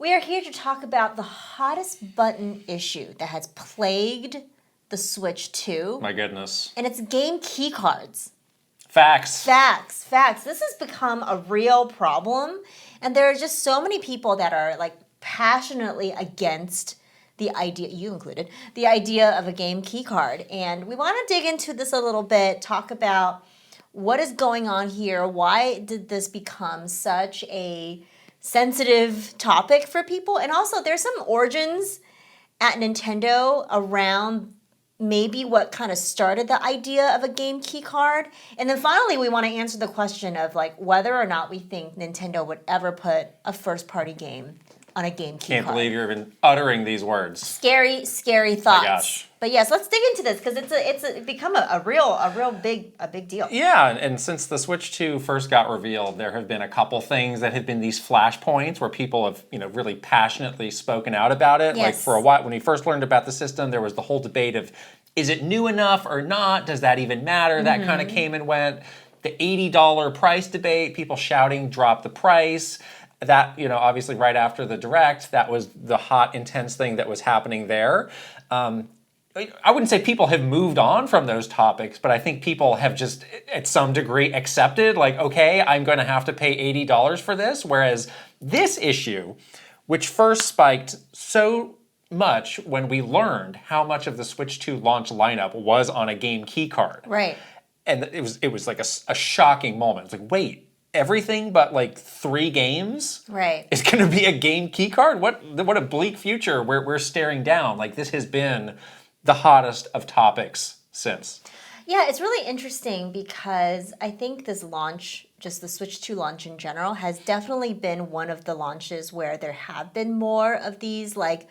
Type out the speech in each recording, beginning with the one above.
We are here to talk about the hottest button issue that has plagued the Switch 2. My goodness. And it's game key cards. Facts. Facts. This has become a real problem. And there are just so many people that are like passionately against the idea, you included, the idea of a game key card. And we want to dig into this a little bit, talk about what is going on here. Why did this become such a sensitive topic for people? And also there's some origins at Nintendo around maybe what kind of started the idea of a game key card. And then finally we want to answer the question of like whether or not we think Nintendo would ever put a first party game on a game key Can't card. believe you're even uttering these words. Scary thoughts. My gosh. But yes, let's dig into this because it's become a real big deal. Yeah, and since the Switch 2 first got revealed, there have been a couple things that have been these flashpoints where people have, really passionately spoken out about it. Yes. Like for a while, when we first learned about the system, there was the whole debate of, is it new enough or not? Does that even matter? That kind of came and went. The $80 price debate, people shouting, drop the price. That, obviously right after the Direct, that was the hot, intense thing that was happening there. I wouldn't say people have moved on from those topics, but I think people have just, at some degree, accepted, like, okay, I'm going to have to pay $80 for this. Whereas this issue, which first spiked so much when we learned how much of the Switch 2 launch lineup was on a game key card. Right. And it was like a shocking moment. It's like, wait, everything but like 3 games is going to be a game key card? What a bleak future we're staring down. Like, this has been the hottest of topics since. Yeah, it's really interesting because I think this launch, just the Switch 2 launch in general, has definitely been one of the launches where there have been more of these like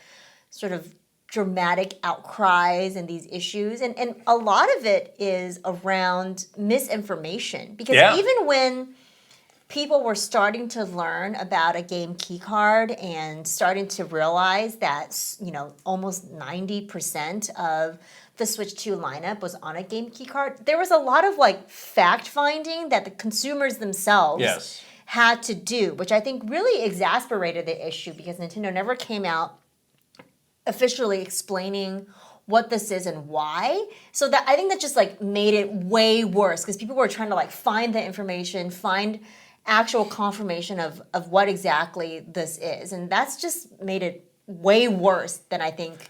sort of dramatic outcries and these issues. And a lot of it is around misinformation. Because even when people were starting to learn about a game key card and starting to realize that, almost 90% of the Switch 2 lineup was on a game key card, there was a lot of like fact finding that the consumers themselves had to do, which I think really exasperated the issue because Nintendo never came out officially explaining what this is and why. So that I think that just like made it way worse because people were trying to like find the information, find actual confirmation of what exactly this is. And that's just made it way worse than I think,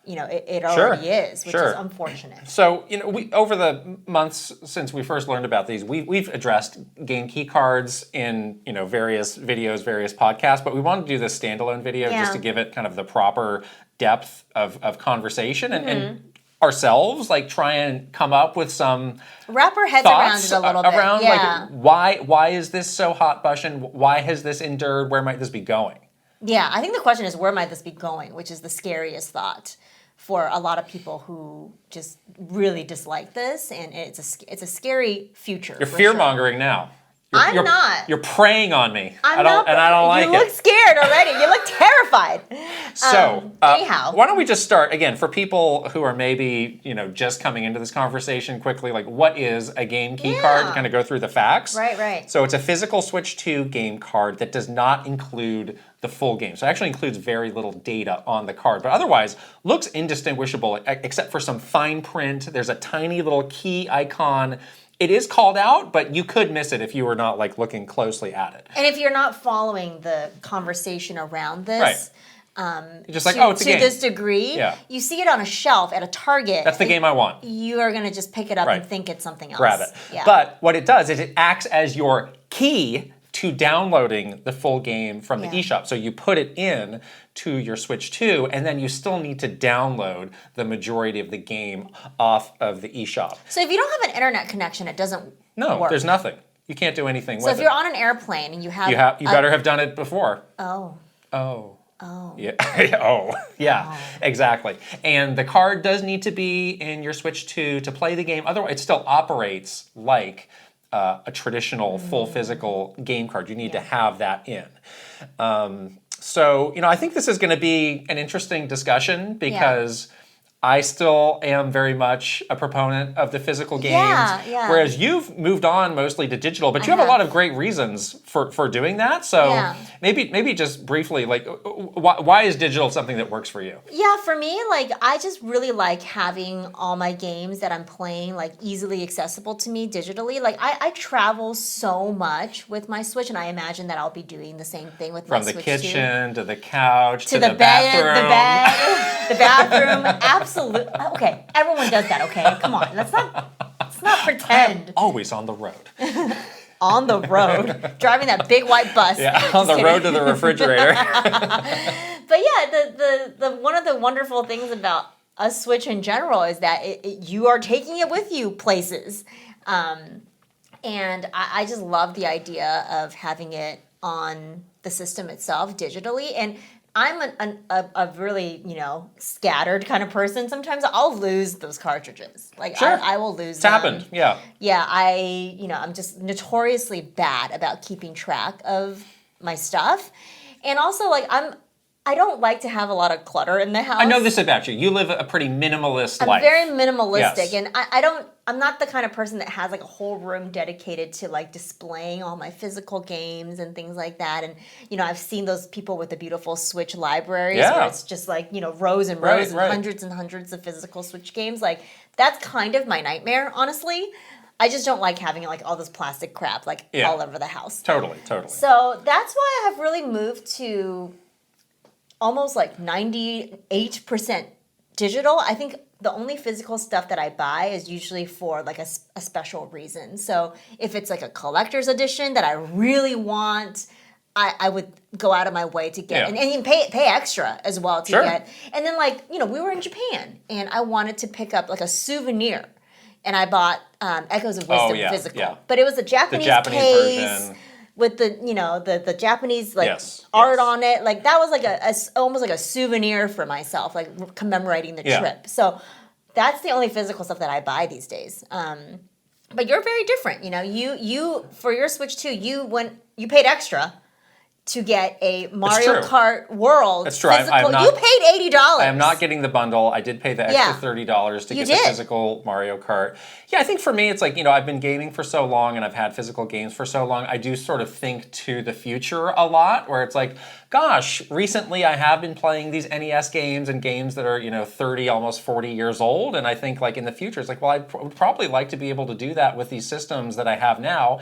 it already is, which is unfortunate. So, we over the months since we first learned about these, we've addressed game key cards in, various videos, various podcasts, but we wanted to do this standalone video just to give it kind of the proper depth of conversation and ourselves, like try and come up with some wrap our heads around it a little bit. Like why is this so hot button? Why has this endured? Where might this be going? Yeah, I think the question is where might this be going, which is the scariest thought for a lot of people who just really dislike this, and it's a scary future. You're fear-mongering now. I'm not. You're preying on me. I don't like it. You look scared already. You look terrified. So, anyhow. Why don't we just start, again, for people who are maybe, just coming into this conversation quickly, like what is a game key card? To kind of go through the facts. Right. So it's a physical Switch 2 game card that does not include the full game. So it actually includes very little data on the card, but otherwise looks indistinguishable except for some fine print. There's a tiny little key icon. It is called out, but you could miss it if you were not like looking closely at it. And if you're not following the conversation around this, just like, it's a game. To this degree, you see it on a shelf at a Target. That's the game I want. You are going to just pick it up and think it's something else. Grab it. Yeah. But what it does is it acts as your key to downloading the full game from the eShop. So you put it in to your Switch 2, and then you still need to download the majority of the game off of the eShop. So if you don't have an internet connection, it doesn't work. There's nothing. You can't do anything with it. So if you're on an airplane and you have... You better have done it before. Oh. Yeah. Exactly. And the card does need to be in your Switch 2 to play the game. Otherwise, it still operates like a traditional full physical game card. You need to have that in. So, I think this is going to be an interesting discussion because I still am very much a proponent of the physical games. Yeah. Whereas you've moved on mostly to digital, but you have a lot of great reasons for doing that. So maybe just briefly, like, why is digital something that works for you? Yeah, for me, like, I just really like having all my games that I'm playing, like, easily accessible to me digitally. Like, I travel so much with my Switch, and I imagine that I'll be doing the same thing with my Switch too. From the kitchen to the couch to the the bed, bathroom. the bathroom. Absolutely. Okay, everyone does that. Okay, come on. Let's not pretend. Always on the road. On the road, driving that big white bus. Yeah, on the road to the refrigerator. But yeah, the one of the wonderful things about a Switch in general is that you are taking it with you places, and I just love the idea of having it on the system itself digitally. And I'm a really, scattered kind of person. Sometimes I'll lose those cartridges. Like, sure. I will lose it's them. happened, yeah. Yeah, I'm just notoriously bad about keeping track of my stuff. And also, like, I don't like to have a lot of clutter in the house. I know this about you. You live a pretty minimalist life. I'm very minimalistic, Yes. and I'm not the kind of person that has like a whole room dedicated to like displaying all my physical games and things like that. And I've seen those people with the beautiful Switch libraries where it's just like rows and rows and hundreds of physical Switch games. Like, that's kind of my nightmare, honestly. I just don't like having like all this plastic crap like all over the house. Totally. So that's why I have really moved to almost like 98% digital. I think the only physical stuff that I buy is usually for like a special reason. So if it's like a collector's edition that I really want, I would go out of my way to get, and you pay extra as well to get. And then like, we were in Japan and I wanted to pick up like a souvenir, and I bought Echoes of Wisdom physical, but it was a Japanese case version. With the Japanese like art on it. Like, that was like almost like a souvenir for myself, like commemorating the trip. So that's the only physical stuff that I buy these days. But you're very different. You for your Switch 2, you paid extra to get a Mario Kart World physical. You paid $80. I am not getting the bundle. I did pay the extra $30 to get the physical Mario Kart. Yeah, I think for me, it's like, I've been gaming for so long and I've had physical games for so long. I do sort of think to the future a lot, where it's like, gosh, recently I have been playing these NES games and games that are, 30, almost 40 years old. And I think like in the future, it's like, well, I would probably like to be able to do that with these systems that I have now.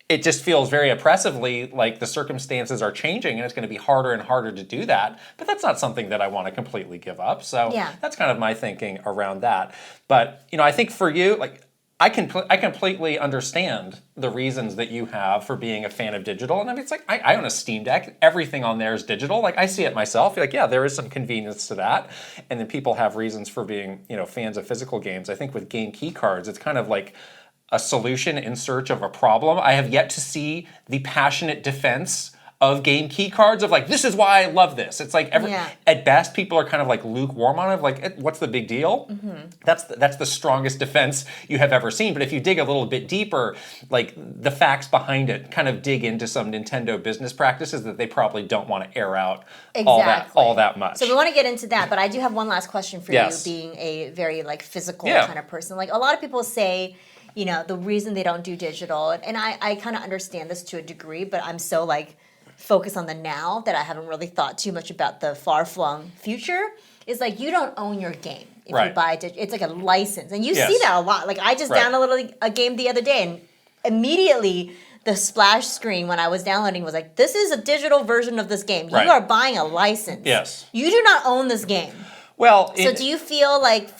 It just feels very oppressively like the circumstances are changing and it's going to be harder and harder to do that. But that's not something that I want to completely give up. So that's kind of my thinking around that. But, I think for you, like, I completely understand the reasons that you have for being a fan of digital. And I mean, it's like, I own a Steam Deck. Everything on there is digital. Like, I see it myself. Like, yeah, there is some convenience to that. And then people have reasons for being, fans of physical games. I think with game key cards, it's kind of like a solution in search of a problem. I have yet to see the passionate defense of game key cards of like, this is why I love this. It's like at best people are kind of like lukewarm on it, like, what's the big deal? Mm-hmm. That's the strongest defense you have ever seen. But if you dig a little bit deeper, like the facts behind it kind of dig into some Nintendo business practices that they probably don't want to air out all that much. So we want to get into that, but I do have one last question for you, being a very like physical kind of person. Like, a lot of people say, the reason they don't do digital, and I kind of understand this to a degree, but I'm so like focused on the now that I haven't really thought too much about the far-flung future, is like, you don't own your game if you buy it. It's like a license, and you see that a lot. Like, I just downloaded a game the other day, and immediately the splash screen when I was downloading was like, this is a digital version of this game. You are buying a license. Yes. You do not own this game. Well, so do you feel like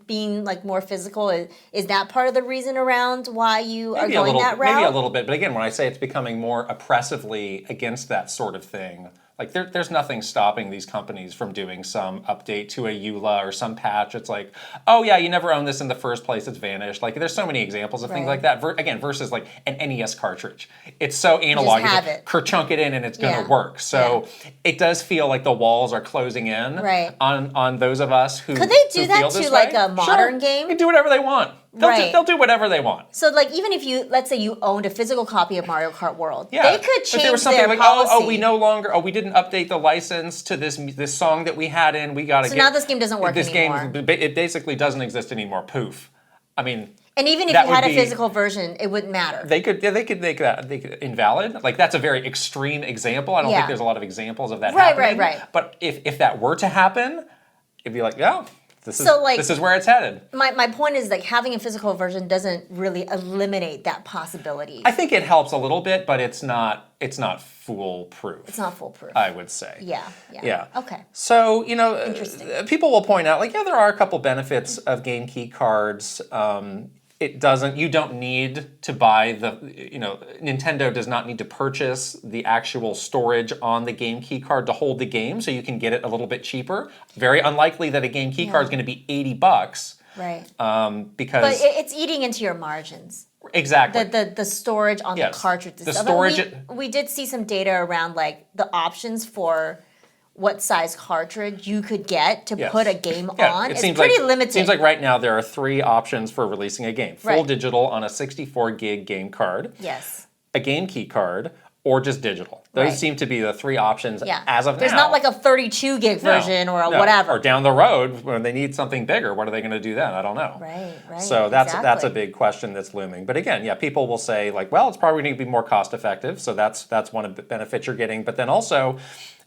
being like more physical, is that part of the reason around why you are going that route? Maybe a little bit, but again, when I say it's becoming more oppressively against that sort of thing, like there's nothing stopping these companies from doing some update to a EULA or some patch. It's like, oh yeah, you never owned this in the first place, it's vanished. Like, there's so many examples of things like that. Again, versus like an NES cartridge. It's so analog. You just have it. Kerchunk it in and it's going to work. So it does feel like the walls are closing in on those of us who could they do that to like a modern game? They can do whatever they want. Right. They'll do whatever they want. So, like, even if let's say you owned a physical copy of Mario Kart World, Yeah. they could If there change was something their like, policy. we didn't update the license to this song that we had in. We got to So now this game doesn't work anymore. It basically doesn't exist anymore. Poof. I mean, and even if that you had a would be- physical version, it wouldn't matter. they could make that invalid. Like, that's a very extreme example. I don't Yeah. think there's a lot of examples of that Right, happening. right. But if that were to happen, it'd be like, yeah, this is where it's headed. My point is, like, having a physical version doesn't really eliminate that possibility. I think it helps a little bit, but it's not foolproof. It's not foolproof. I would say. Yeah. Okay. So, Interesting. people will point out, like, yeah, there are a couple benefits of game key cards. You don't need to buy Nintendo does not need to purchase the actual storage on the game key card to hold the game, so you can get it a little bit cheaper. Very unlikely that a game key card is going to be $80. Right. Because But it's eating into your margins. exactly. The storage on the cartridge. The storage. We did see some data around, like, the options for what size cartridge you could get to put a game on. It's pretty limited. It seems like right now there are 3 options for releasing a game. Full Right. digital on a 64 gig game card, Yes. a game key card, or just digital. Those Right. seem to be the 3 options Yeah. as of There's now. not like a 32 gig version or a whatever. Or down the road when they need something bigger, what are they going to do then? I don't know. Right. So that's exactly. a big question that's looming. But again, yeah, people will say, like, well, it's probably going to be more cost effective. So that's one of the benefits you're getting. But then also,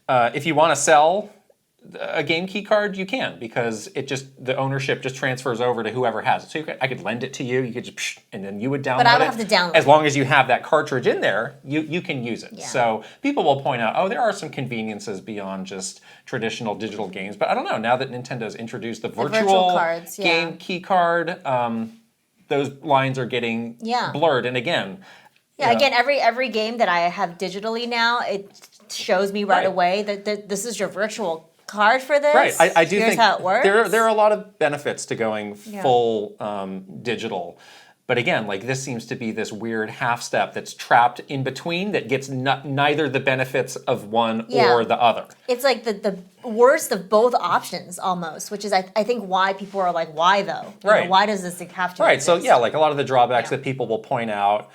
if you want to sell a game key card, you can, because the ownership just transfers over to whoever has it. So I could lend it to you. You could just and then you would download it. But I would have to download as it. long as you have that cartridge in there, you can use it. Yeah. So people will point out, there are some conveniences beyond just traditional digital games. But I don't know. Now that Nintendo's introduced the virtual cards, game key card, those lines are getting blurred. And again, again, every game that I have digitally now, it shows me right away that this is your virtual card for this. Right, I do Here's think how it works. there are a lot of benefits to going full digital. But again, like, this seems to be this weird half step that's trapped in between that gets neither the benefits of one or the other. It's like the worst of both options almost, which is I think why people are like, why though? Right. Why does this have to Right, exist? so yeah, like a lot of the drawbacks that people will point out,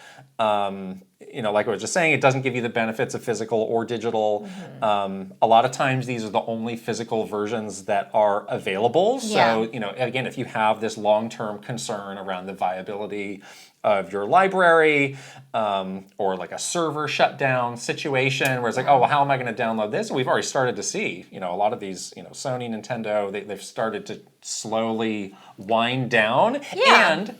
like I was just saying, it doesn't give you the benefits of physical or digital. A lot of times these are the only physical versions that are available. So, again, if you have this long-term concern around the viability of your library, or like a server shutdown situation where it's like, oh, well, how am I going to download this? And we've already started to see, a lot of these, Sony, Nintendo, they've started to slowly wind down. Yeah. And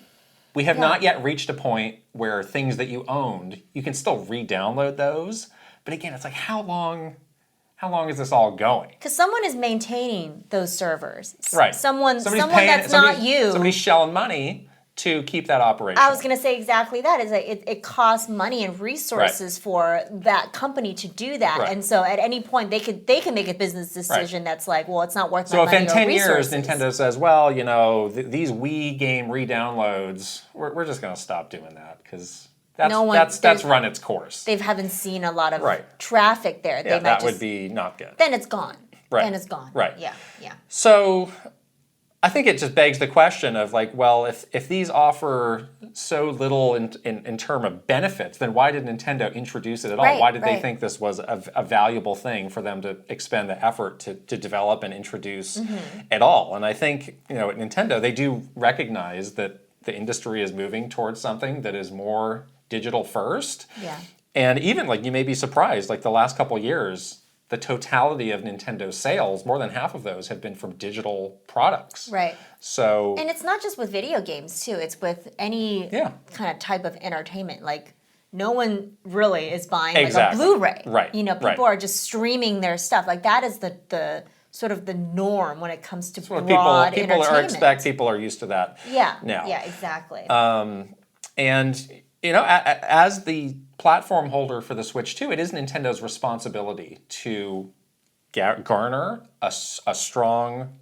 we have not yet reached a point where things that you owned, you can still re-download those. But again, it's like, how long is this all going? Because someone is maintaining those servers. Right. Someone that's not you. Somebody's shelling money to keep that operation. I was going to say exactly that. Is that it costs money and resources for that company to do that, and so at any point they can make a business decision that's like, well, it's not worth my money or resources. So if in 10 years Nintendo says, well, these Wii game re-downloads, we're just going to stop doing that because that's run its course. They haven't seen a lot of traffic there. Yeah, that would be not good. Then it's gone. Right. Then it's gone. Right. Yeah. So I think it just begs the question of, like, well, if these offer so little in term of benefits, then why did Nintendo introduce it at all? Why did they think this was a valuable thing for them to expend the effort to develop and introduce at all? And I think, at Nintendo, they do recognize that the industry is moving towards something that is more digital first. Yeah. And even, like, you may be surprised, like, the last couple years, the totality of Nintendo's sales, more than half of those have been from digital products. Right. So, and it's not just with video games too. It's with any kind of type of entertainment. Like, no one really is buying like a Blu-ray. Right. People are just streaming their stuff. Like, that is the sort of the norm when it comes to broad entertainment. People are used to that. Now. Yeah. Exactly. And as the platform holder for the Switch 2, it is Nintendo's responsibility to garner a strong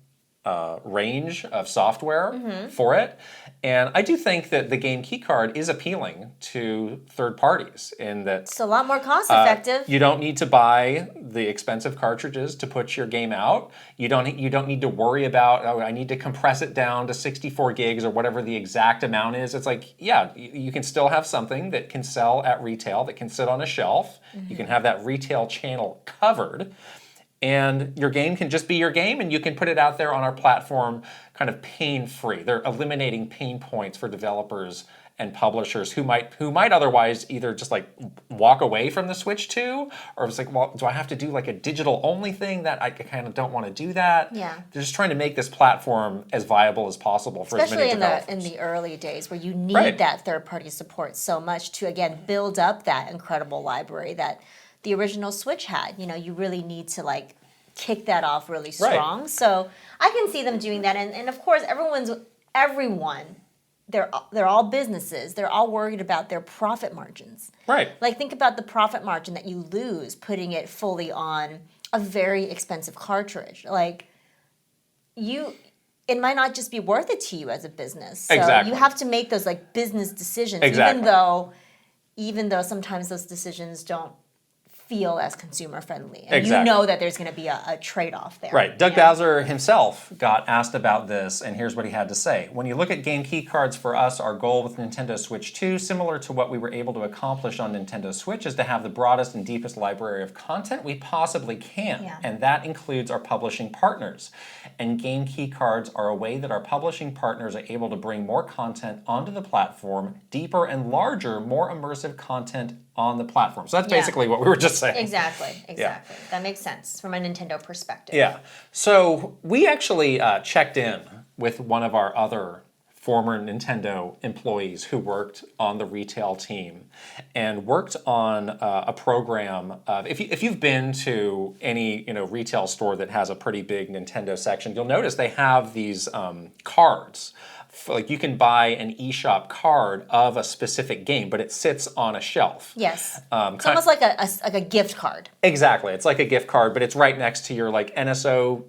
range of software for it. And I do think that the game keycard is appealing to third parties in that It's a lot more cost effective. you don't need to buy the expensive cartridges to put your game out. You don't need to worry about, oh, I need to compress it down to 64 gigs or whatever the exact amount is. It's like, yeah, you can still have something that can sell at retail, that can sit on a shelf. You can have that retail channel covered. And your game can just be your game, and you can put it out there on our platform kind of pain-free. They're eliminating pain points for developers and publishers who might otherwise either just like walk away from the Switch 2, or it's like, well, do I have to do like a digital only thing? That I kind of don't want to do that. Yeah. They're just trying to make this platform as viable as possible for as many Especially developers. in the early days where you need Right. that third-party support so much to, again, build up that incredible library that the original Switch had. You know, you really need to like kick that off really strong. So I can see them doing that. And of course, everyone, they're all businesses. They're all worried about their profit margins. Right. Like, think about the profit margin that you lose putting it fully on a very expensive cartridge. Like, it might not just be worth it to you as a business. So Exactly. you have to make those like business decisions, Exactly. even though sometimes those decisions don't feel as consumer friendly. And Exactly. you know that there's going to be a trade-off there. Right. Doug Yeah. Bowser himself got asked about this, and here's what he had to say. When you look at game key cards for us, our goal with Nintendo Switch 2, similar to what we were able to accomplish on Nintendo Switch, is to have the broadest and deepest library of content we possibly can. Yeah. And that includes our publishing partners. And game key cards are a way that our publishing partners are able to bring more content onto the platform, deeper and larger, more immersive content on the platform. So that's Yeah. basically what we were just saying. Exactly. That makes sense from a Nintendo perspective. Yeah. So we actually checked in with one of our other former Nintendo employees who worked on the retail team and worked on a program of, if you've been to any retail store that has a pretty big Nintendo section, you'll notice they have these cards. Like, you can buy an eShop card of a specific game, but it sits on a shelf. Yes. It's almost like a gift card. Exactly. It's like a gift card, but it's right next to your like NSO,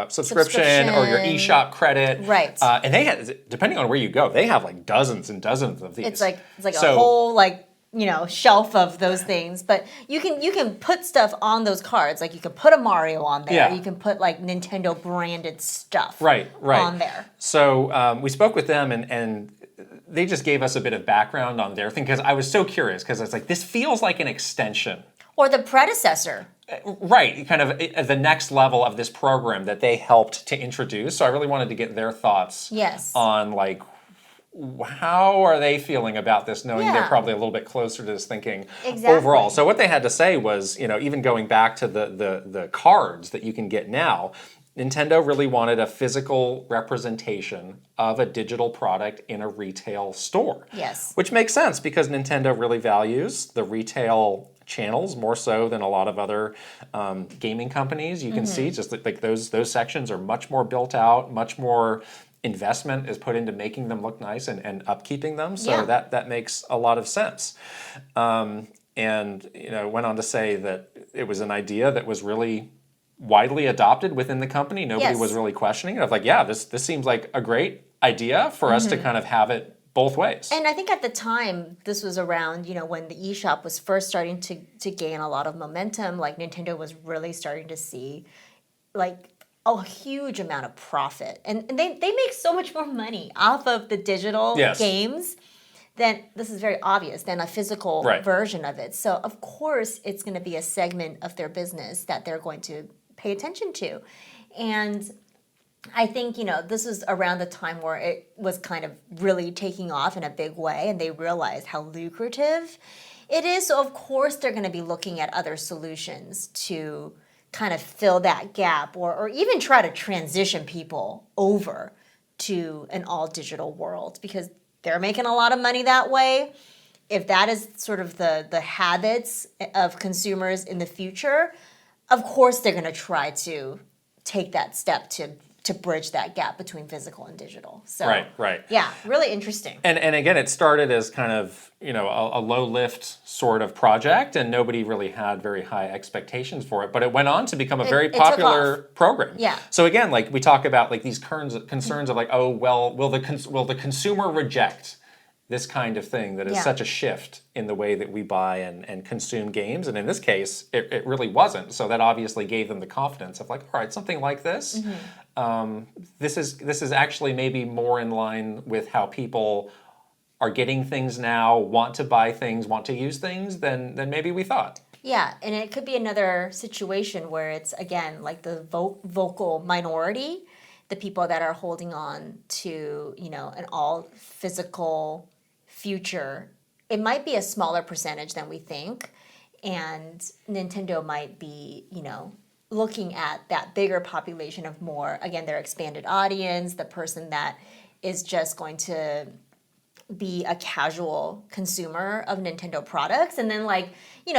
subscription or your eShop credit. Right. And they have, depending on where you go, they have like dozens and dozens of these. It's like a whole shelf of those things, but you can put stuff on those cards. Like, you can put a Mario on there. Yeah. You can put like Nintendo branded stuff right. on there. So we spoke with them, and they just gave us a bit of background on their thing, because I was so curious, because it's like, this feels like an extension. Or the predecessor. Right, kind of the next level of this program that they helped to introduce. So I really wanted to get their thoughts on like, how are they feeling about this, knowing they're probably a little bit closer to this thinking overall. So what they had to say was, even going back to the cards that you can get now, Nintendo really wanted a physical representation of a digital product in a retail store. Yes. Which makes sense, because Nintendo really values the retail channels more so than a lot of other gaming companies. You can see just like those sections are much more built out, much more investment is put into making them look nice and upkeeping them. So that makes a lot of sense. And went on to say that it was an idea that was really widely adopted within the company. Nobody was really questioning it. Of like, this seems like a great idea for us to kind of have it both ways. And I think at the time, this was around, when the eShop was first starting to gain a lot of momentum. Like, Nintendo was really starting to see like a huge amount of profit. And they make so much more money off of the digital games than, this is very obvious, than a physical version of it. So of course it's going to be a segment of their business that they're going to pay attention to. And I think, this was around the time where it was kind of really taking off in a big way, and they realized how lucrative it is. So of course they're going to be looking at other solutions to kind of fill that gap, or even try to transition people over to an all-digital world, because they're making a lot of money that way. If that is sort of the habits of consumers in the future, of course they're going to try to take that step to to bridge that gap between physical and digital. So Right. yeah, really interesting. And again, it started as kind of, a low lift sort of project, and nobody really had very high expectations for it. But it went on to become a very it took popular program. Yeah. So again, like we talk about like these concerns of like, oh well, will the consumer reject this kind of thing that is such a shift in the way that we buy and consume games? And in this case, it really wasn't. So that obviously gave them the confidence of like, all right, something like this. This is actually maybe more in line with how people are getting things now, want to buy things, want to use things than maybe we thought. Yeah, and it could be another situation where it's, again, like the vocal minority, the people that are holding on to, an all physical future. It might be a smaller percentage than we think, and Nintendo might be, looking at that bigger population of more, again, their expanded audience, the person that is just going to be a casual consumer of Nintendo products, and then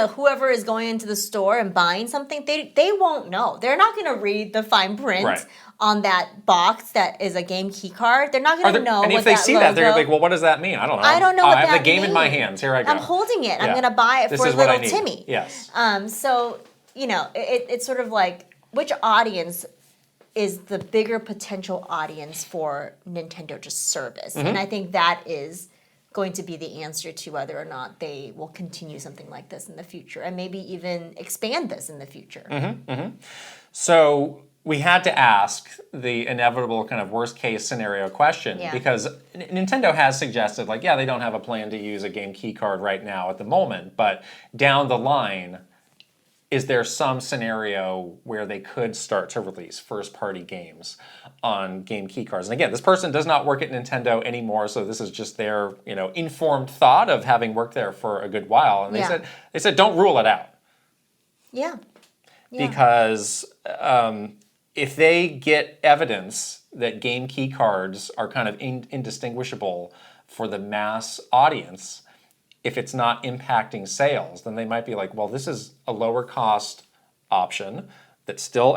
whoever is going into the store and buying something, they won't know. They're not going to read the fine print on that box that is a game key card. They're not going to know. And if they see that, they're going to be like, well, what does that mean? I don't know. I don't know what I have that the game means. in my hands. Here I go. I'm holding it. Yeah. I'm going to buy it for little Timmy. Yes. So it's sort of like, which audience is the bigger potential audience for Nintendo to service? And I think that is going to be the answer to whether or not they will continue something like this in the future, and maybe even expand this in the future. So we had to ask the inevitable kind of worst case scenario question, because Nintendo has suggested they don't have a plan to use a game key card right now at the moment, but down the line, is there some scenario where they could start to release first-party games on game key cards? And again, this person does not work at Nintendo anymore, so this is just their informed thought of having worked there for a good while. And they said don't rule it out. Yeah. Because if they get evidence that game key cards are kind of indistinguishable for the mass audience, if it's not impacting sales, then they might be like, well, this is a lower cost option that still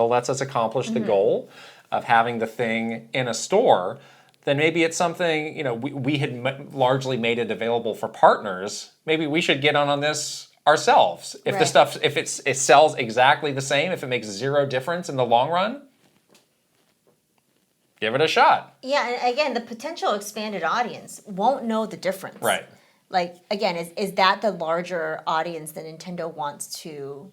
lets us accomplish the goal of having the thing in a store. Then maybe it's something, we had largely made it available for partners. Maybe we should get on this ourselves. If the stuff, if it sells exactly the same, if it makes zero difference in the long run, give it a shot. Yeah, and again, the potential expanded audience won't know the difference. Right. Again, is that the larger audience that Nintendo wants to,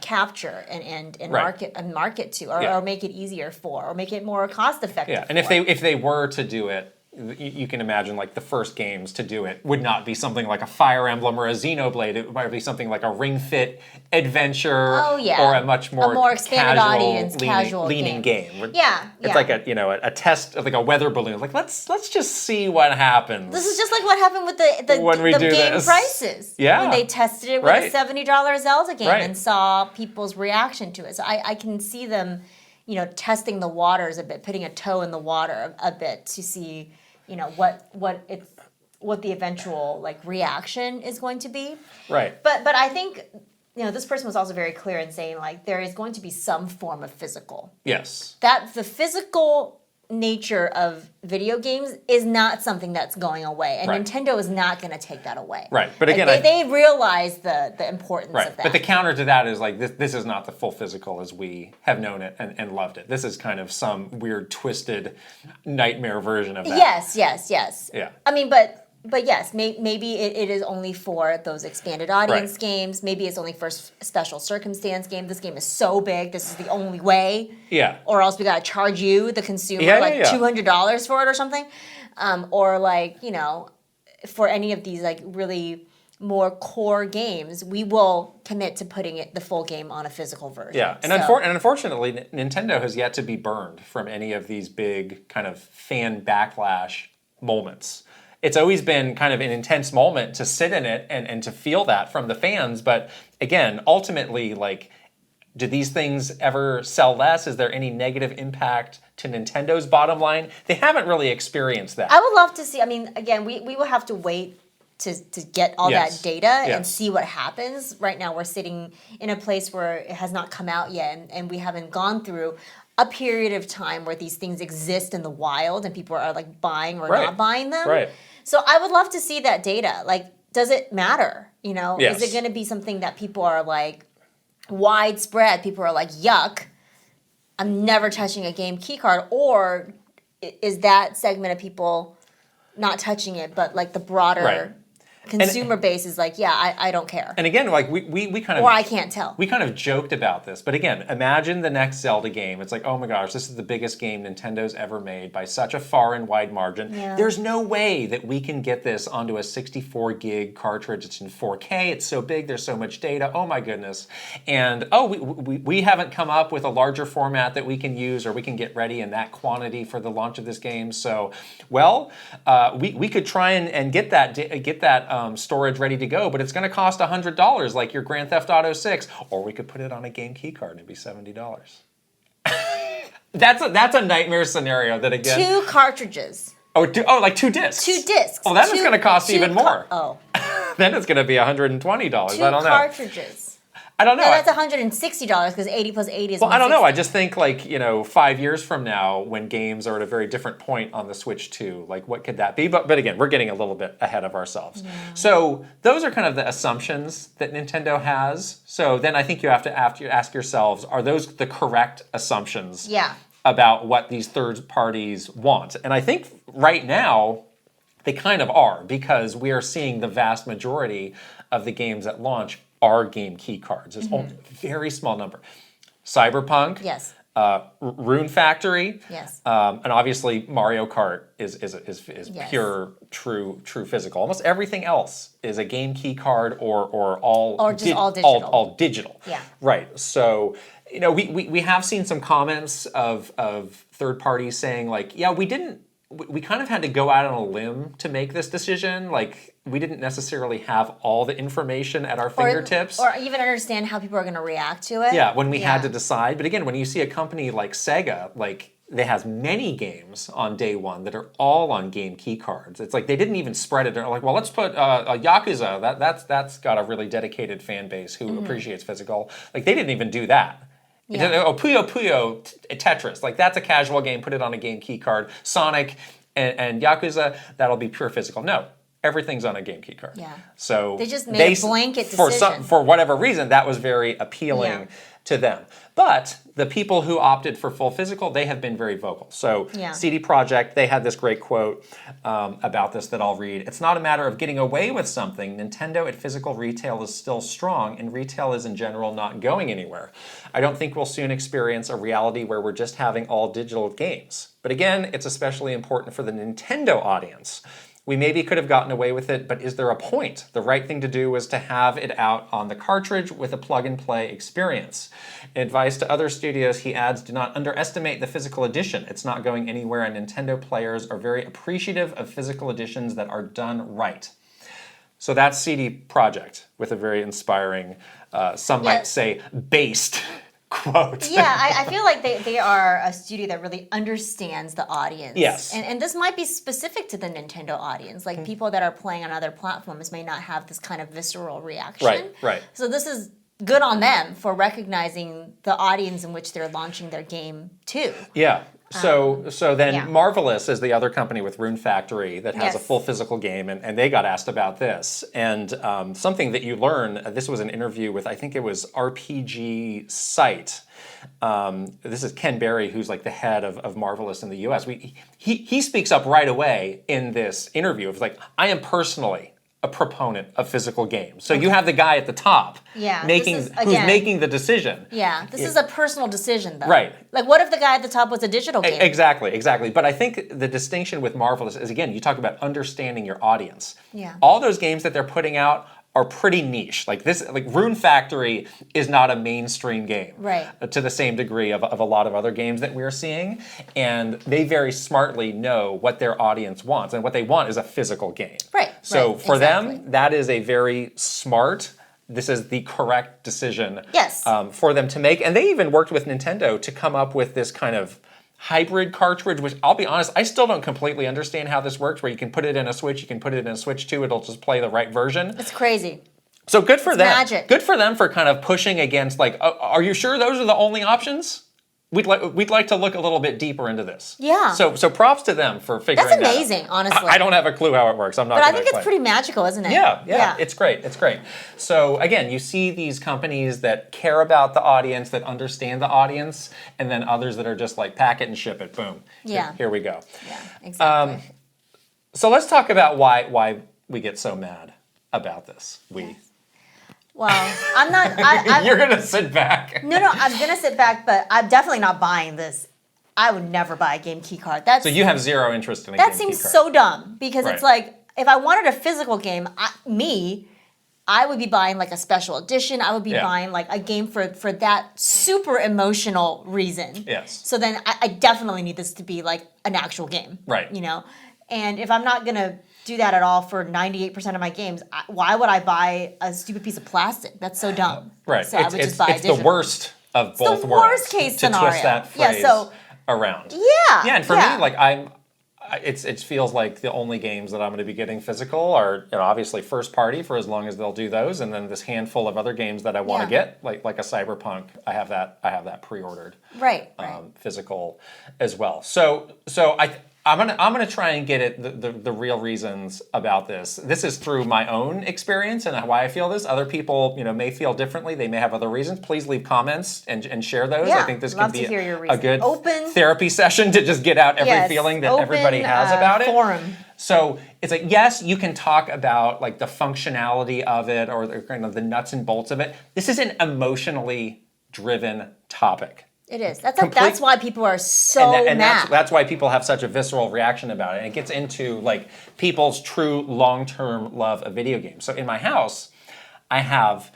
capture and market to, or make it easier for, or make it more cost effective? Yeah, and if they were to do it, you can imagine the first games to do it would not be something like a Fire Emblem or a Xenoblade. It might be something like a Ring Fit Adventure, or a much more expanded audience, leaning game. Yeah, it's like a test, like a weather balloon. Let's just see what happens. This is just like what happened with the game prices. Yeah, when they tested it with a $70 Zelda game and saw people's reaction to it. So I can see them, testing the waters a bit, putting a toe in the water a bit to see, what the eventual reaction is going to be. Right. But I think this person was also very clear in saying there is going to be some form of physical. Yes. That the physical nature of video games is not something that's going away, and Nintendo is not going to take that away. Right, but again, they realize the importance of that. But the counter to that is this is not the full physical as we have known it and loved it. This is kind of some weird, twisted nightmare version of that. Yes. Yeah. I mean, but yes, maybe it is only for those expanded audience games. Maybe it's only for special circumstance game. This game is so big, this is the only way. Yeah. Or else we gotta charge you, the consumer, $200 for it or something. Or for any of these really more core games, we will commit to putting the full game on a physical version. Yeah, and unfortunately, Nintendo has yet to be burned from any of these big kind of fan backlash moments. It's always been kind of an intense moment to sit in it and to feel that from the fans. But again, ultimately, do these things ever sell less? Is there any negative impact to Nintendo's bottom line? They haven't really experienced that. I would love to see, again, we will have to wait to get all Yes. that data Yes. and see what happens. Right now, we're sitting in a place where it has not come out yet, and we haven't gone through a period of time where these things exist in the wild and people are like buying or not buying them. Right. So I would love to see that data. Like, does it matter? You know, Yes. is it going to be something that people are like widespread? People are like, yuck, I'm never touching a game key card, or is that segment of people not touching it, but like the broader consumer base is like, yeah, I don't care. And again, like we kind of, or I can't tell. We kind of joked about this, but again, imagine the next Zelda game. It's like, oh my gosh, this is the biggest game Nintendo's ever made by such a far and wide margin. Yeah. There's no way that we can get this onto a 64 gig cartridge. It's in 4K. It's so big. There's so much data. Oh my goodness. And we haven't come up with a larger format that we can use or we can get ready in that quantity for the launch of this game. So, well, we could try and get that storage ready to go, but it's going to cost $100 like your Grand Theft Auto 6, or we could put it on a game key card and it'd be $70. That's a nightmare scenario that again. 2 cartridges. Like 2 discs. 2 discs. Well, then it's going to cost even more. Oh. Then it's going to be $120. 2 I don't know. cartridges. I don't know. No, that's $160 because 80 plus 80 is Well, I don't know. 160. I just think like, 5 years from now when games are at a very different point on the Switch 2, like what could that be? But again, we're getting a little bit ahead of ourselves. Yeah. So those are kind of the assumptions that Nintendo has. So then I think you have to ask yourselves, are those the correct assumptions about what these third parties want? And I think right now they kind of are, because we are seeing the vast majority of the games at launch are game key cards. It's only a very small number. Cyberpunk, yes. Rune Factory, yes. And obviously Mario Kart is yes. pure, true physical. Almost everything else is a game key card or all or just all digital. All digital. Yeah. Right. So we have seen some comments of third parties saying like, yeah, we kind of had to go out on a limb to make this decision. Like, we didn't necessarily have all the information at our fingertips. Or even understand how people are going to react to it. Yeah, when we had to decide. But again, when you see a company like Sega, like, they have many games on day one that are all on game key cards. It's like they didn't even spread it. They're like, well, let's put a Yakuza. That's got a really dedicated fan base who appreciates physical. Like, they didn't even do that. Yeah. Puyo Puyo Tetris, like that's a casual game, put it on a game key card. Sonic and Yakuza, that'll be pure physical. No, everything's on a game key card. Yeah. So they just made a blanket decision. For whatever reason, that was very appealing to them. But the people who opted for full physical, they have been very vocal. So CD Projekt, they had this great quote about this that I'll read. It's not a matter of getting away with something. Nintendo at physical retail is still strong, and retail is in general not going anywhere. I don't think we'll soon experience a reality where we're just having all digital games. But again, it's especially important for the Nintendo audience. We maybe could have gotten away with it, but is there a point? The right thing to do was to have it out on the cartridge with a plug-and-play experience. Advice to other studios, he adds, do not underestimate the physical edition. It's not going anywhere, and Nintendo players are very appreciative of physical editions that are done right. So that's CD Projekt with a very inspiring, some might say, based quote. Yeah, I feel like they are a studio that really understands the audience. Yes. And this might be specific to the Nintendo audience. Like people that are playing on other platforms may not have this kind of visceral reaction. Right. So this is good on them for recognizing the audience in which they're launching their game to. Yeah. So then Marvelous is the other company with Rune Factory that has a full physical game, and they got asked about this. And something that you learn, this was an interview with, I think it was RPG Site. This is Ken Berry, who's like the head of Marvelous in the US. He speaks up right away in this interview. It's like, I am personally a proponent of physical games. So you have the guy at the top who's making the decision. Yeah, this is a personal decision though. Right. Like what if the guy at the top was a digital game? Exactly. But I think the distinction with Marvelous is, again, you talk about understanding your audience. Yeah. All those games that they're putting out are pretty niche. Like Rune Factory is not a mainstream game, to the same degree of a lot of other games that we're seeing, and they very smartly know what their audience wants, and what they want is a physical game. Right. So for them, that is a very smart. This is the correct decision. Yes. For them to make, and they even worked with Nintendo to come up with this kind of hybrid cartridge, which I'll be honest, I still don't completely understand how this works, where you can put it in a Switch, you can put it in a Switch 2, it'll just play the right version. It's crazy. So good for them. Magic. Good for them for kind of pushing against, like, are you sure those are the only options? We'd like to look a little bit deeper into this. Yeah. So props to them for figuring that out. That's amazing, honestly. I don't have a clue how it works. I'm not. But I gonna think it's claim. pretty magical, isn't it? Yeah, it's great. It's great. So again, you see these companies that care about the audience, that understand the audience, and then others that are just like pack it and ship it. Boom. Yeah. Here we go. Yeah, exactly. So let's talk about why we get so mad about this. Well, I'm not. You're gonna sit back. No, I'm gonna sit back, but I'm definitely not buying this. I would never buy a game key card. So you have zero interest in a that game seems key card. so dumb because Right. it's like if I wanted a physical game, I would be buying like a special edition. I would be buying like a game for that super emotional reason. Yes. So then I definitely need this to be like an actual game. Right. You know, and if I'm not gonna do that at all for 98% of my games, why would I buy a stupid piece of plastic? That's so dumb. Right. So I would just buy it's the digital. worst of both the worlds. worst case to scenario. twist that Yeah, phrase so- around. Yeah. Yeah, and for yeah. me, like it feels like the only games that I'm going to be getting physical are, obviously first party for as long as they'll do those, and then this handful of other games that I want to get, like a Cyberpunk. I have that pre-ordered. Right. Physical as well. So I'm gonna try and get at the real reasons about this. This is through my own experience and why I feel this. Other people, may feel differently. They may have other reasons. Please leave comments and share those. Yeah, I think this love could to be hear your a reasons. good Open- therapy session to just get out every feeling that everybody has about it. Forum. So it's like, yes, you can talk about like the functionality of it or the kind of the nuts and bolts of it. This is an emotionally driven topic. It is. That's why people are so And mad. that's why people have such a visceral reaction about it. And it gets into like people's true long-term love of video games. So in my house, I have,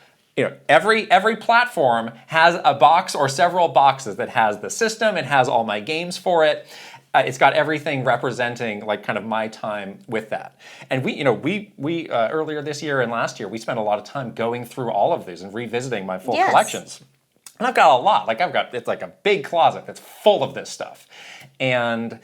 every platform has a box or several boxes that has the system. It has all my games for it. It's got everything representing like kind of my time with that. And we earlier this year and last year, we spent a lot of time going through all of these and revisiting my full collections. And I've got a lot. It's like a big closet that's full of this stuff. And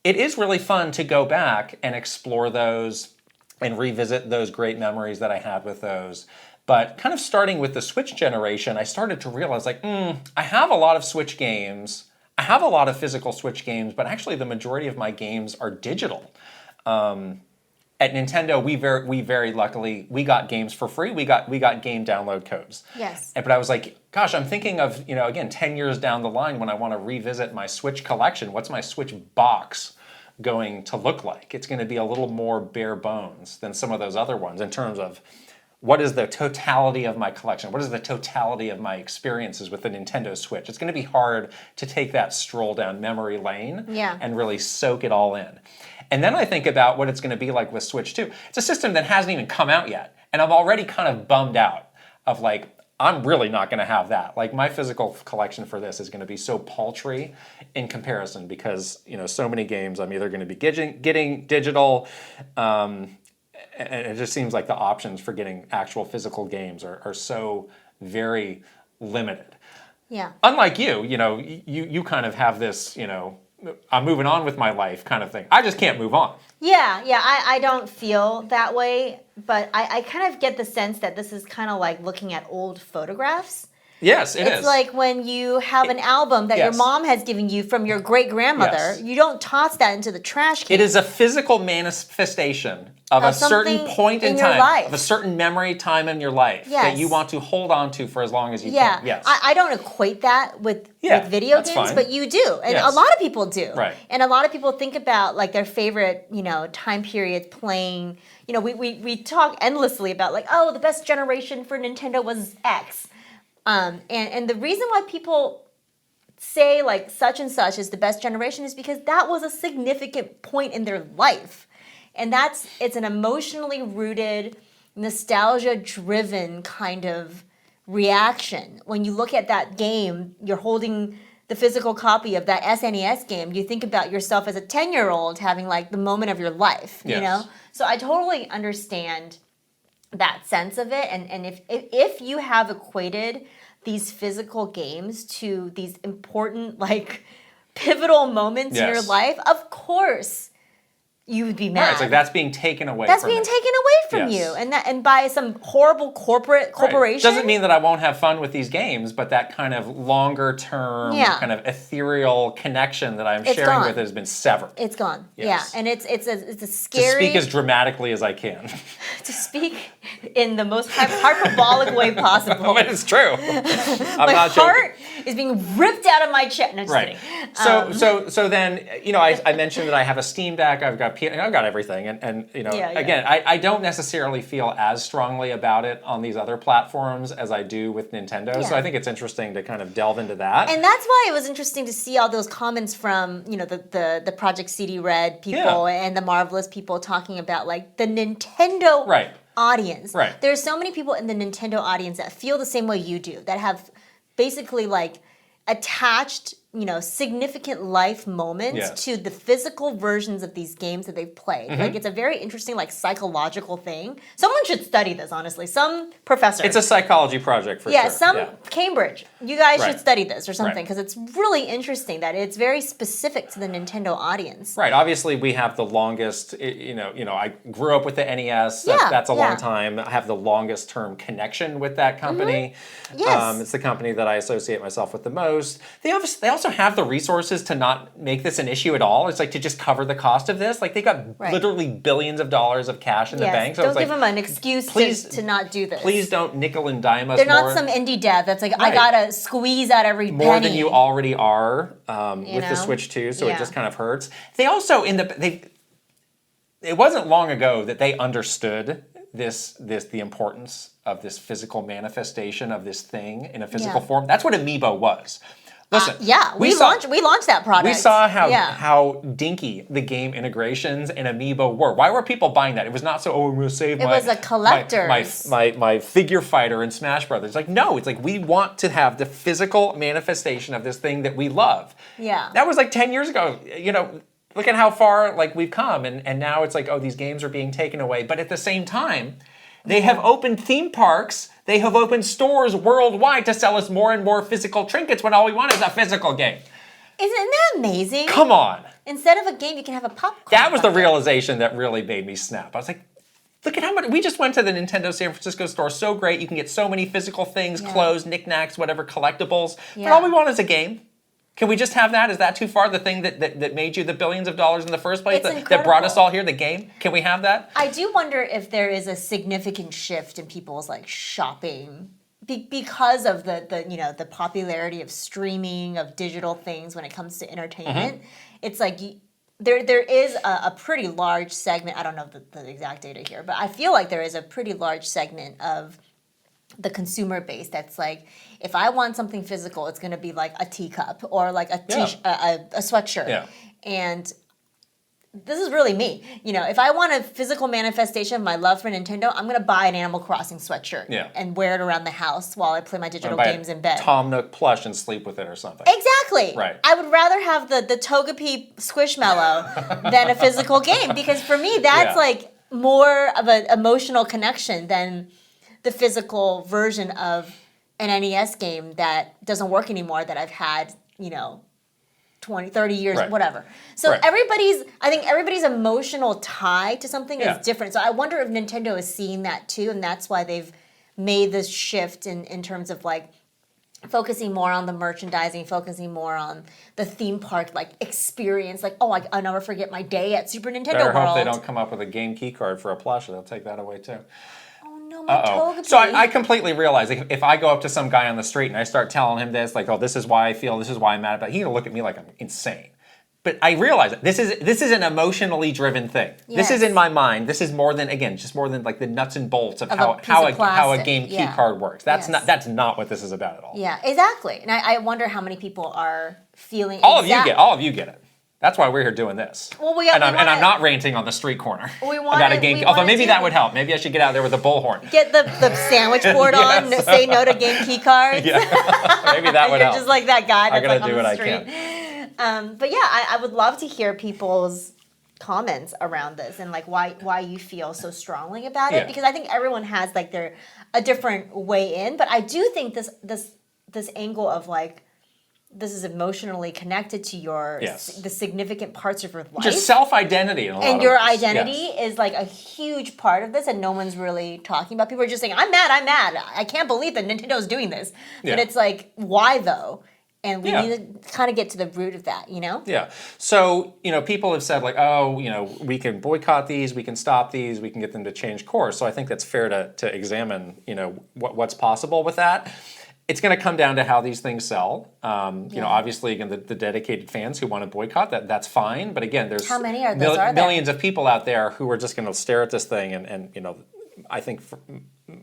it is really fun to go back and explore those and revisit those great memories that I had with those. But kind of starting with the Switch generation, I started to realize I have a lot of Switch games. I have a lot of physical Switch games, but actually the majority of my games are digital. At Nintendo, we very luckily, we got games for free. We got game download codes. Yes. But I was like, gosh, I'm thinking of, again, 10 years down the line when I want to revisit my Switch collection. What's my Switch box going to look like? It's going to be a little more bare bones than some of those other ones in terms of what is the totality of my collection? What is the totality of my experiences with the Nintendo Switch? It's going to be hard to take that stroll down memory lane and really soak it all in. And then I think about what it's going to be like with Switch 2. It's a system that hasn't even come out yet. And I'm already kind of bummed out of like, I'm really not going to have that. Like my physical collection for this is going to be so paltry in comparison because, so many games I'm either going to be getting digital, and it just seems like the options for getting actual physical games are so very limited. Yeah. Unlike you kind of have this, I'm moving on with my life kind of thing. I just can't move on. Yeah, I don't feel that way, but I kind of get the sense that this is kind of like looking at old photographs. Yes, it is. It's like when you have an album that your mom has given you from your great-grandmother, you don't toss that into the trash can. It is a physical manifestation of a certain point in time, life. of a certain memory time in your life that you want to hold on to for as long as you can. Yes. I don't equate that with video games, fine. but you do. And a lot of people do. Right. And a lot of people think about like their favorite, time period playing. We talk endlessly about like, oh, the best generation for Nintendo was X. And the reason why people say like such and such is the best generation is because that was a significant point in their life. And it's an emotionally rooted, nostalgia-driven kind of reaction. When you look at that game, you're holding the physical copy of that SNES game, you think about yourself as a 10-year-old having like the moment of your life, you know? So I totally understand that sense of it. And if you have equated these physical games to these important like pivotal moments in your Yes. life, of course you would be mad. Right, it's like that's being taken away That's from being me. taken away from Yes. you, and by some horrible corporation. Right. Doesn't mean that I won't have fun with these games, but that kind of longer term, Yeah. kind of ethereal connection that I'm It's sharing gone. with has been severed. It's gone. Yes. Yeah, and it's a To scary speak as dramatically as I can. to speak in the most hyperbolic way possible. But it's true. I'm My not joking. heart is being ripped out of my chest. No, just Right. kidding. So then, I mentioned that I have a Steam Deck, I've got I've got everything, and Yeah. again, I don't necessarily feel as strongly about it on these other platforms as I do with Nintendo. So Yeah. I think it's interesting to kind of delve into that. And that's why it was interesting to see all those comments from, the Project CD Red people and the Marvelous people talking about like the Nintendo Right. audience. Right. There's so many people in the Nintendo audience that feel the same way you do, that have basically like attached, significant life moments Yes. to the physical versions of these games that they've played. Like it's a very interesting like psychological thing. Someone should study this, honestly. Some professor. It's a psychology project for Yeah, sure. Cambridge. You guys Right. should study this or something Right. because it's really interesting that it's very specific to the Nintendo audience. Right. Obviously, we have the longest. I grew up with the NES. Yeah, That's a yeah. long time. I have the longest term connection with that company. Yes. It's the company that I associate myself with the most. They also have the resources to not make this an issue at all. It's like to just cover the cost of this. Like they got Right. literally billions of dollars of cash in the Yes, bank. So don't it's give like, them an excuse please- to not do this. please don't nickel and dime us They're more. not some indie dev that's like, I Right. gotta squeeze out every More penny. than you already are with know? the Switch 2, so it Yeah. just kind of hurts. They also it wasn't long ago that they understood the importance of this physical manifestation of this thing in a physical Yeah. form. That's what Amiibo was. Listen, Yeah, we launched that product. we saw Yeah. how dinky the game integrations in Amiibo were. Why were people buying that? It was not so, I'm going to save was a collector's. my figure fighter in Smash Brothers. Like, no, it's like we want to have the physical manifestation of this thing that we love. Yeah. That was like 10 years ago. Look at how far like we've come, and now it's like, oh, these games are being taken away. But at the same time, they have opened theme parks. They have opened stores worldwide to sell us more and more physical trinkets when all we want is a physical game. Isn't that amazing? Come on. Instead of a game, you can have a popcorn. That was the bucket. realization that really made me snap. I was like, look at how much. We just went to the Nintendo San Francisco store. So great. You can get so many physical things, Yeah. clothes, knickknacks, whatever, collectibles. But Yeah. all we want is a game. Can we just have that? Is that too far? The thing that made you the billions of dollars in the first place? It's That brought us incredible. all here, the game? Can we have that? I do wonder if there is a significant shift in people's like shopping because of the popularity of streaming, of digital things when it comes to entertainment. It's like there is a pretty large segment. I don't know the exact data here, but I feel like there is a pretty large segment of the consumer base that's like, if I want something physical, it's going to be like a teacup or like a sweatshirt. Yeah. And this is really me. If I want a physical manifestation of my love for Nintendo, I'm going to buy an Animal Crossing sweatshirt and wear it around the house while I play my digital Buy a games in bed. Tom Nook plush and sleep with it or something. Exactly. Right. I would rather have the Togepi Squishmallow than a physical game because for me that's Yeah. like more of an emotional connection than the physical version of an NES game that doesn't work anymore that I've had, 20, 30 years, Right. whatever. So Right. I think everybody's emotional tie to something Yeah. is different. So I wonder if Nintendo is seeing that too, and that's why they've made this shift in terms of like focusing more on the merchandising, focusing more on the theme park like experience. Like, oh, I'll never forget my day at Super Nintendo Better World. hope they don't come up with a game key card for a plush. They'll take that away too. Oh no, my Togepi. So I completely realize if I go up to some guy on the street and I start telling him this, like, oh, this is why I feel, this is why I'm mad about it, he's gonna look at me like I'm insane. But I realize that this is an emotionally driven thing. This is Yes. in my mind. This is more than like the nuts and bolts of a how piece how of a plastic, game key yeah. card works. That's Yes. not what this is about at all. Yeah, exactly. And I wonder how many people are feeling All of you get it. That's why we're here doing this. Well, and I'm not ranting on the street corner We about a game. we Although wanna maybe do- that would help. Maybe I should get out there with a bullhorn. Get the sandwich board on, Yes. say no to game key cards. Yeah, maybe that would You're help. just like that guy that's I'm gonna like do on what the I street. can. But yeah, I would love to hear people's comments around this and like why you feel so strongly about it Yeah. because I think everyone has like a different way in, but I do think this angle of like this is emotionally connected to your Yes. the significant parts of your life. Just self-identity in a lot and of your ways. identity Yes. is like a huge part of this, and no one's really talking about. People are just saying, I'm mad. I can't believe that Nintendo's doing this. But Yeah. it's like, why though? And we Yeah. need to kind of get to the root of that, you know? Yeah. So, people have said like, oh, we can boycott these, we can stop these, we can get them to change course. So I think that's fair to examine, what's possible with that. It's going to come down to how these things sell. Obviously, again, the dedicated fans who want to boycott that's fine. But again, there's How many are there? millions of people out there who are just going to stare at this thing, and I think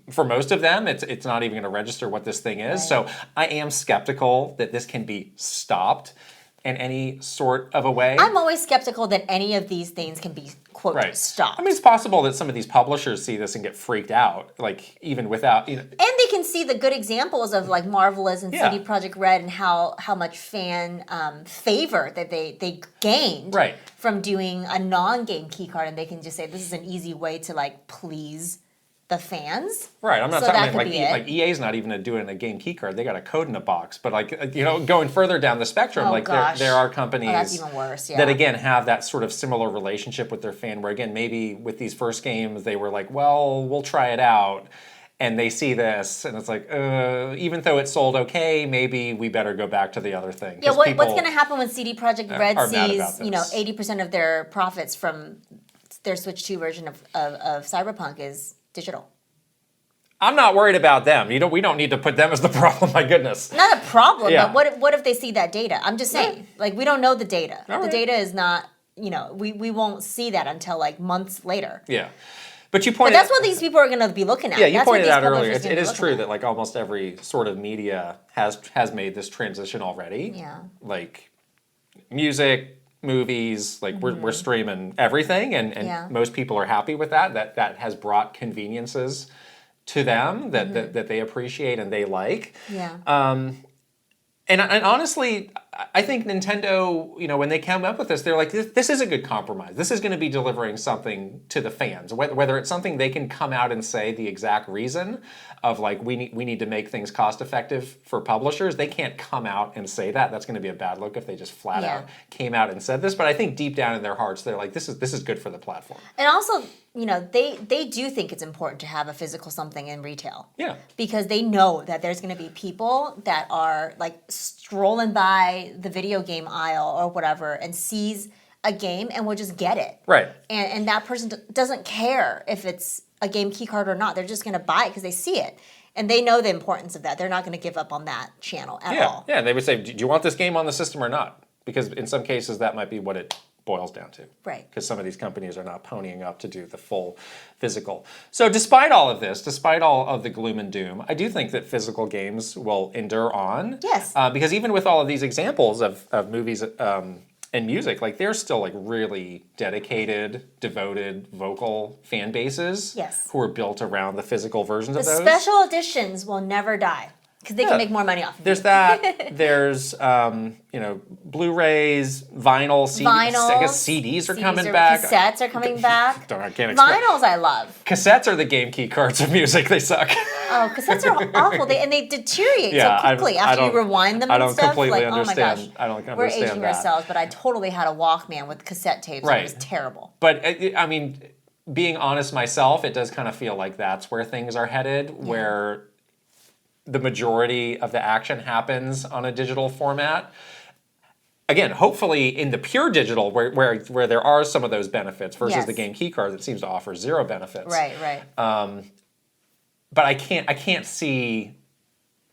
for most of them, it's not even going to register what this thing is. Right. So I am skeptical that this can be stopped in any sort of a way. I'm always skeptical that any of these things can be, quote, stopped. I mean, it's possible that some of these publishers see this and get freaked out, like even without, And they can see the good examples of like Marvelous and Yeah. CD Projekt Red and how much fan favor that they gained Right. from doing a non-game keycard, and they can just say this is an easy way to like please the fans. Right, I'm not So talking that could like be it. like EA's not even doing a game key card. They got a code in a box. But like going further down the spectrum, Oh, like gosh. there are companies that's even worse, yeah. that again have that sort of similar relationship with their fan. Where again maybe with these first games they were like, well, we'll try it out, and they see this and it's like, even though it sold okay, maybe we better go back to the other thing. Yeah, 'Cause what's people going to happen when CD Projekt Red are mad about sees, this. 80% of their profits from their Switch 2 version of Cyberpunk is digital? I'm not worried about them. We don't need to put them as the problem. My goodness. Not a problem, Yeah. but what if they see that data? I'm just saying, like, we don't know the data. All The right. data is not, we won't see that until like months later. Yeah, but you But pointed. that's what these people are going to be looking at. Yeah, you That's what pointed these out earlier. publishers are It gonna be is looking true at. that like almost every sort of media has made this transition already. Yeah. Like music, movies, like we're streaming everything, and Yeah. most people are happy with that. That has brought conveniences to them that they appreciate and they like. Yeah. And honestly, I think Nintendo, when they came up with this, they're like, this is a good compromise. This is going to be delivering something to the fans. Whether it's something they can come out and say the exact reason of like, we need to make things cost effective for publishers. They can't come out and say that. That's going to be a bad look if they just flat Yeah. out came out and said this. But I think deep down in their hearts, they're like, this is good for the platform. And also, they do think it's important to have a physical something in retail. Yeah. Because they know that there's going to be people that are like strolling by the video game aisle or whatever and sees a game and will just get it. Right. And that person doesn't care if it's a game key card or not. They're just going to buy it because they see it. And they know the importance of that. They're not going to give up on that channel at Yeah. all. Yeah. They would say, do you want this game on the system or not? Because in some cases, that might be what it boils down to. Right. Because some of these companies are not ponying up to do the full physical. So despite all of this, despite all of the gloom and doom, I do think that physical games will endure on. Yes. Because even with all of these examples of movies and music, like there's still like really dedicated, devoted, vocal fan bases. Yes. Who are built around the physical versions The of those. special editions will never die because they Yeah. can make more money off of There's it. that. There's Blu-rays, vinyl, CDs. I guess CDs are coming back. Cassettes are coming back. I can't explain. Vinyls I love. Cassettes are the game key cards of music. They suck. Oh, cassettes are awful. And they deteriorate Yeah, so quickly I after you don't- rewind them I and don't stuff. completely Like, understand- oh my gosh. I don't We're understand aging that. ourselves, but I totally had a Walkman with cassette tapes. Right. And it was terrible. But I mean, being honest myself, it does kind of feel like that's where things are headed, where the majority of the action happens on a digital format. Again, hopefully in the pure digital, where there are some of those benefits versus Yes. the game key card that seems to offer zero benefits. Right. But I can't see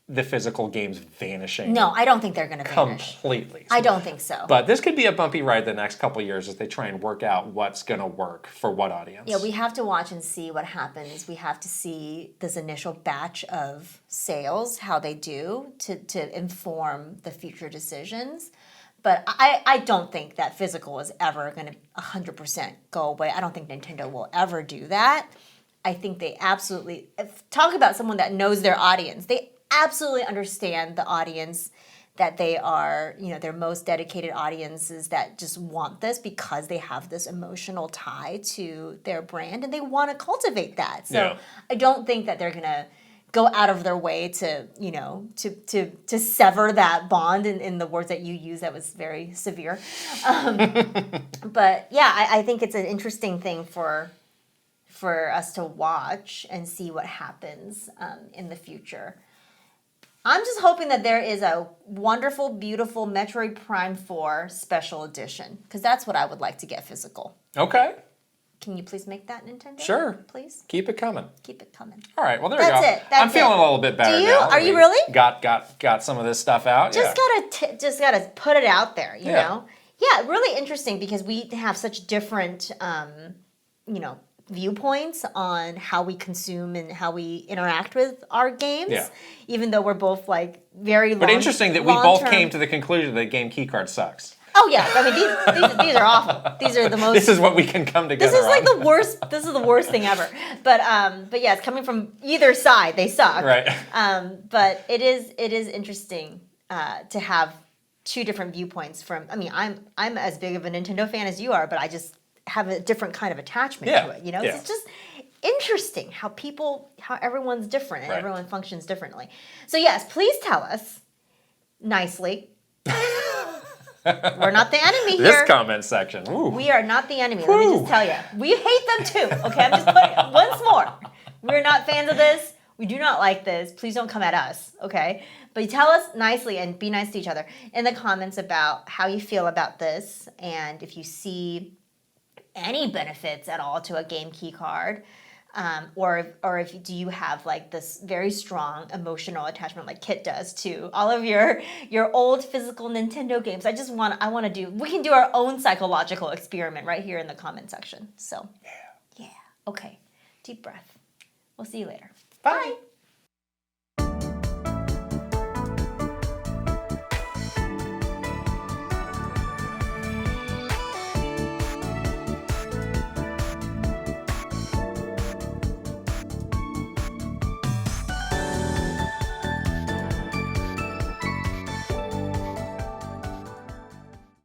the physical games vanishing. No, I don't think they're going to vanish. Completely. I don't think so. But this could be a bumpy ride the next couple of years as they try and work out what's going to work for what audience. Yeah, we have to watch and see what happens. We have to see this initial batch of sales, how they do, to inform the future decisions. But I don't think that physical is ever going to 100% go away. I don't think Nintendo will ever do that. I think they absolutely, talk about someone that knows their audience. They absolutely understand the audience that they are, their most dedicated audiences that just want this because they have this emotional tie to their brand and they want to cultivate that. So Yeah. I don't think that they're going to go out of their way to, to sever that bond in the words that you use. That was very severe. But yeah, I think it's an interesting thing for us to watch and see what happens in the future. I'm just hoping that there is a wonderful, beautiful Metroid Prime 4 special edition, because that's what I would like to get physical. Okay. Can you please make that, Nintendo? Sure. Please? Keep it coming. Keep it coming. All right, well, there we go. That's it. I'm feeling a little bit better Do you? now. Are you really? Got some of this stuff out. Just gotta put it out there, you know? Yeah, really interesting, because we have such different, viewpoints on how we consume and how we interact with our games. Yeah. Even though we're both like very long. But interesting that we both came to the conclusion that game keycard sucks. Oh yeah, I mean these are awful. These are the most. This is what we can come together. This is like the worst. This is the worst thing ever. But yeah, it's coming from either side. They suck. Right. But it is interesting to have two different viewpoints from. I mean, I'm as big of a Nintendo fan as you are, but I just have a different kind of attachment to it. You know, it's just interesting how everyone's different and everyone functions differently. So yes, please tell us nicely. We're not the enemy here. This comment section. Ooh. We are not the enemy. Let me just tell you. We hate them too. Okay, I'm just putting it once more. We're not fans of this. We do not like this. Please don't come at us. Okay, but you tell us nicely and be nice to each other in the comments about how you feel about this and if you see any benefits at all to a game key card. Or if do you have like this very strong emotional attachment like Kit does to all of your old physical Nintendo games? I want to do. We can do our own psychological experiment right here in the comment section. So yeah. Okay. Deep breath. We'll see you later. Bye.